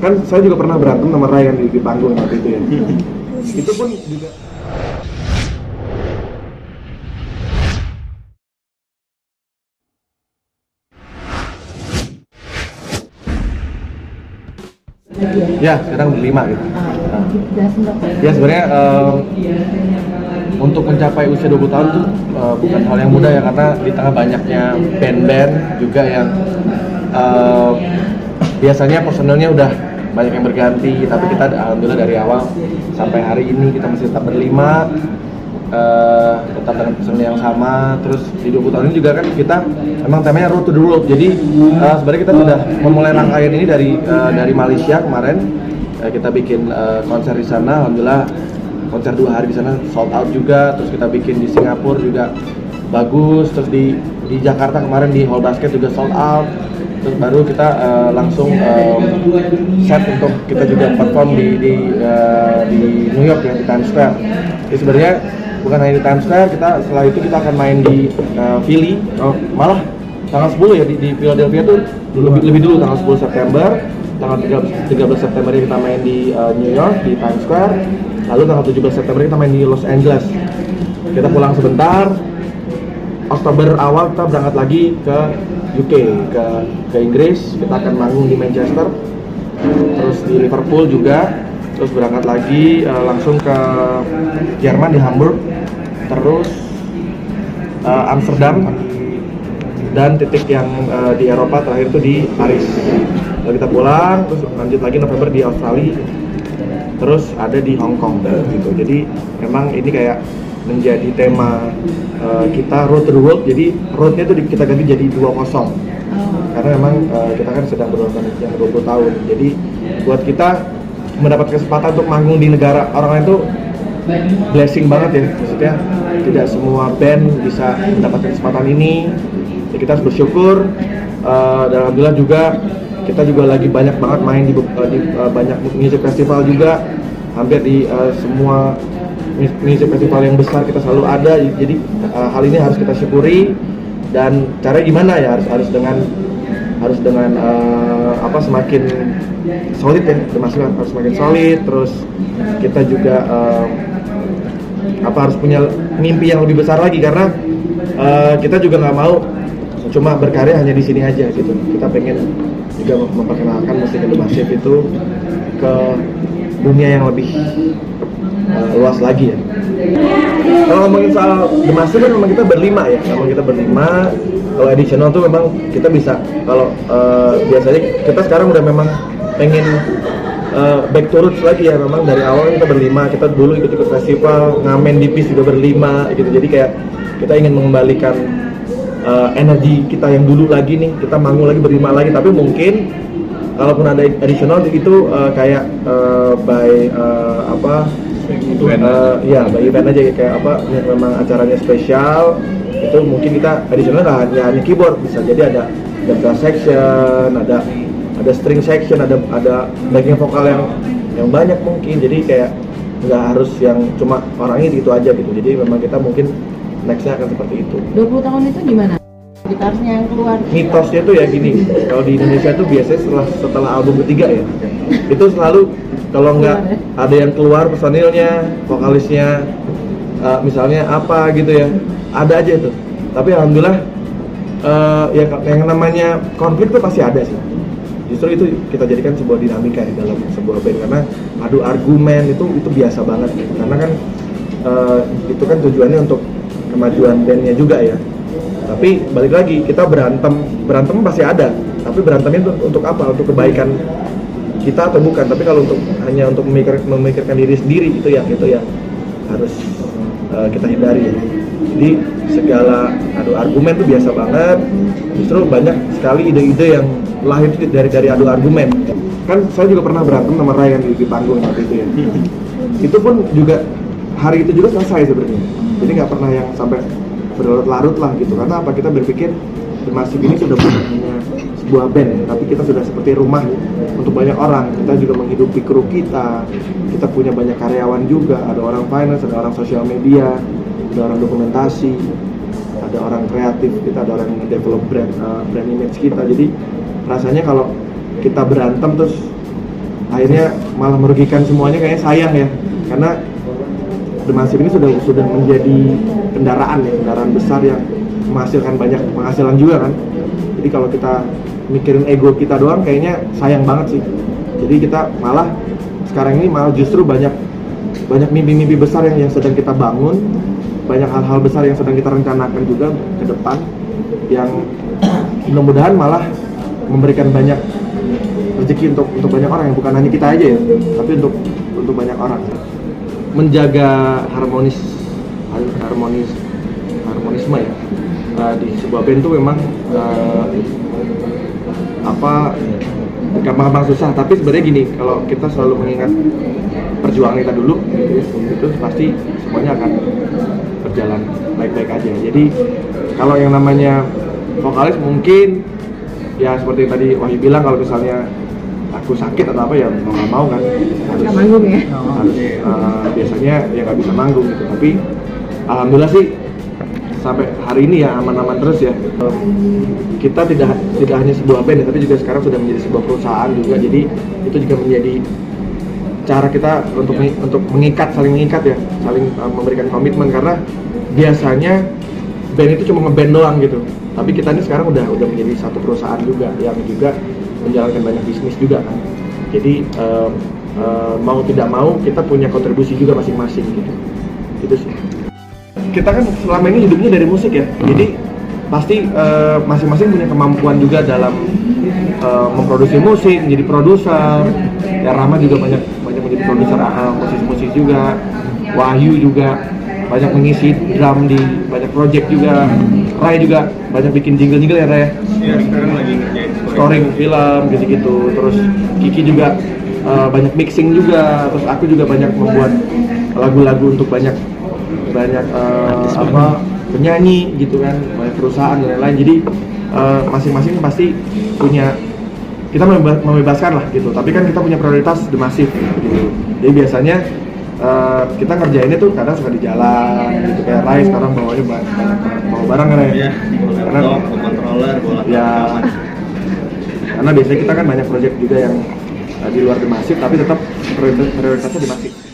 Kan saya juga pernah berantem sama Ryan di panggung waktu itu ya. Itu pun juga ya sekarang berlima gitu. Ya sebenarnya untuk mencapai usia 20 tahun itu bukan hal yang mudah ya, karena di tengah banyaknya band-band juga yang biasanya personelnya udah banyak yang berganti, tapi kita alhamdulillah dari awal sampai hari ini kita masih tetap berlima, tetap dengan personel yang sama. Terus di 20 tahun ini juga kan kita memang temanya Road to the World, jadi sebenarnya kita sudah memulai rangkaian ini dari Malaysia kemarin. Kita bikin konser di sana, alhamdulillah konser 2 hari di sana sold out juga. Terus kita bikin di Singapura juga bagus, terus di Jakarta kemarin di Hall Basket juga sold out. Terus baru kita langsung set untuk kita juga perform di New York ya, di Times Square. Jadi sebenarnya bukan hanya di Times Square, setelah itu kita akan main di Philly, malah tanggal 10 ya di Philadelphia tuh lebih dulu, tanggal 10 September. Tanggal 13 September kita main di New York, di Times Square. Lalu tanggal 17 September kita main di Los Angeles. Kita pulang sebentar. Oktober awal kita berangkat lagi ke UK, ke Inggris. Kita akan manggung di Manchester, terus di Liverpool juga. Terus berangkat lagi langsung ke Jerman di Hamburg, terus Amsterdam, dan titik yang di Eropa terakhir itu di Paris. Lalu kita pulang, terus lanjut lagi November di Australia, terus ada di Hong Kong gitu. Jadi memang ini kayak menjadi tema kita Road to the World. Jadi roadnya itu kita ganti jadi 20, karena memang kita kan sedang berlangsung yang 20 tahun. Jadi buat kita mendapat kesempatan untuk manggung di negara orang lain itu blessing banget ya. Maksudnya tidak semua band bisa mendapatkan kesempatan ini. Jadi kita harus bersyukur. Dan alhamdulillah juga kita juga lagi banyak banget main di banyak music festival juga. Hampir di semua music festival yang besar kita selalu ada. Jadi hal ini harus kita syukuri. Dan caranya gimana ya, harus dengan semakin solid ya, termasuk harus semakin solid. Terus kita juga harus punya mimpi yang lebih besar lagi, karena kita juga nggak mau cuma berkarya hanya di sini aja gitu. Kita pengen juga memperkenalkan musik The Massive itu ke dunia yang lebih luas lagi ya. Kalau ngomongin soal The Massive kan memang kita berlima ya, Kalau additional tuh memang kita bisa, kalau biasanya kita sekarang udah memang pengen back to roots lagi ya. Memang dari awal kita berlima, kita dulu ikut festival, ngamen di PIS juga berlima gitu. Jadi kayak kita ingin mengembalikan energi kita yang dulu lagi nih, kita manggung lagi berlima lagi. Tapi mungkin kalaupun ada additional itu kayak by event aja kayak memang acaranya spesial, itu mungkin kita additional nggak hanya keyboard, bisa jadi ada brass section, ada string section, ada backing vokal yang banyak mungkin. Jadi kayak nggak harus yang cuma orangnya gitu aja gitu. Jadi memang kita mungkin nextnya akan seperti itu. 20 tahun itu gimana? Gitarnya yang keluar? Mitosnya tuh ya gini, kalau di Indonesia tuh biasanya setelah album ketiga ya, itu selalu kalau nggak ada yang keluar personilnya, vokalisnya, misalnya apa gitu ya, ada aja tuh. Tapi alhamdulillah ya yang namanya konflik tuh pasti ada sih. Justru itu kita jadikan sebuah dinamika ya dalam sebuah band, karena adu argumen itu biasa banget. Karena kan itu kan tujuannya untuk kemajuan bandnya juga ya. Tapi balik lagi, kita berantem pasti ada. Tapi berantemnya untuk apa? Untuk kebaikan kita atau bukan? Tapi kalau hanya untuk memikirkan diri sendiri, itu yang harus kita hindari. Jadi segala adu argumen itu biasa banget. Justru banyak sekali ide-ide yang lahir dari adu argumen. Kan saya juga pernah berantem sama Ryan di panggung waktu itu ya. Itu pun juga hari itu juga selesai sebenarnya. Jadi nggak pernah yang sampai berlarut-larut lah gitu. Karena apa, kita berpikir The Massive ini sudah bukan hanya sebuah band, tapi kita sudah seperti rumah untuk banyak orang. Kita juga menghidupi kru kita punya banyak karyawan juga, ada orang finance, ada orang sosial media, ada orang dokumentasi, ada orang kreatif, kita ada orang yang develop brand image kita. Jadi rasanya kalau kita berantem terus akhirnya malah merugikan semuanya, kayaknya sayang ya, karena The Massive ini sudah menjadi kendaraan besar yang menghasilkan banyak penghasilan juga kan. Jadi kalau kita mikirin ego kita doang kayaknya sayang banget sih. Jadi kita malah sekarang ini malah justru banyak mimpi-mimpi besar yang sedang kita bangun, banyak hal-hal besar yang sedang kita rencanakan juga ke depan, yang mudah-mudahan malah memberikan banyak rezeki untuk banyak orang, yang bukan hanya kita aja ya, tapi untuk banyak orang. Menjaga harmonisme ya di sebuah band itu memang gampang susah, tapi sebenarnya gini, kalau kita selalu mengingat perjuangan kita dulu gitu ya, itu pasti semuanya akan berjalan baik-baik aja. Jadi kalau yang namanya vokalis mungkin ya seperti tadi Wahyu bilang, kalau misalnya aku sakit atau apa ya mau nggak mau kan harus manggung ya. Biasanya ya nggak bisa manggung gitu, tapi alhamdulillah sih sampai hari ini ya aman-aman terus ya. Kita tidak hanya sebuah band, tapi juga sekarang sudah menjadi sebuah perusahaan juga. Jadi itu juga menjadi cara kita untuk saling mengikat ya, saling memberikan komitmen, karena biasanya band itu cuma ngeband doang gitu. Tapi kita ini sekarang udah menjadi satu perusahaan juga yang juga menjalankan banyak bisnis juga kan. Jadi mau tidak mau kita punya kontribusi juga masing-masing gitu. Gitu sih. Kita kan selama ini hidupnya dari musik ya. Jadi pasti masing-masing punya kemampuan juga dalam memproduksi musik, menjadi produser. Ya Rama juga banyak menjadi produser musik-musik juga. Wahyu juga banyak mengisi drum di banyak project juga. Ray juga banyak bikin jingle ya Ray. Iya, sekarang lagi ngerjain scoring film gitu-gitu. Terus Kiki juga banyak mixing juga. Terus aku juga banyak membuat lagu-lagu untuk banyak penyanyi gitu kan, banyak perusahaan dan lain-lain. Jadi masing-masing pasti punya, kita membebaskan lah gitu, tapi kan kita punya prioritas The Massive gitu. Jadi biasanya kita ngerjainnya tuh kadang suka di jalan gitu, kayak Rai sekarang bawanya bawa barang kan ya, karena controller, ya karena biasanya kita kan banyak project juga yang di luar The Massive, tapi tetap prioritasnya The Massive.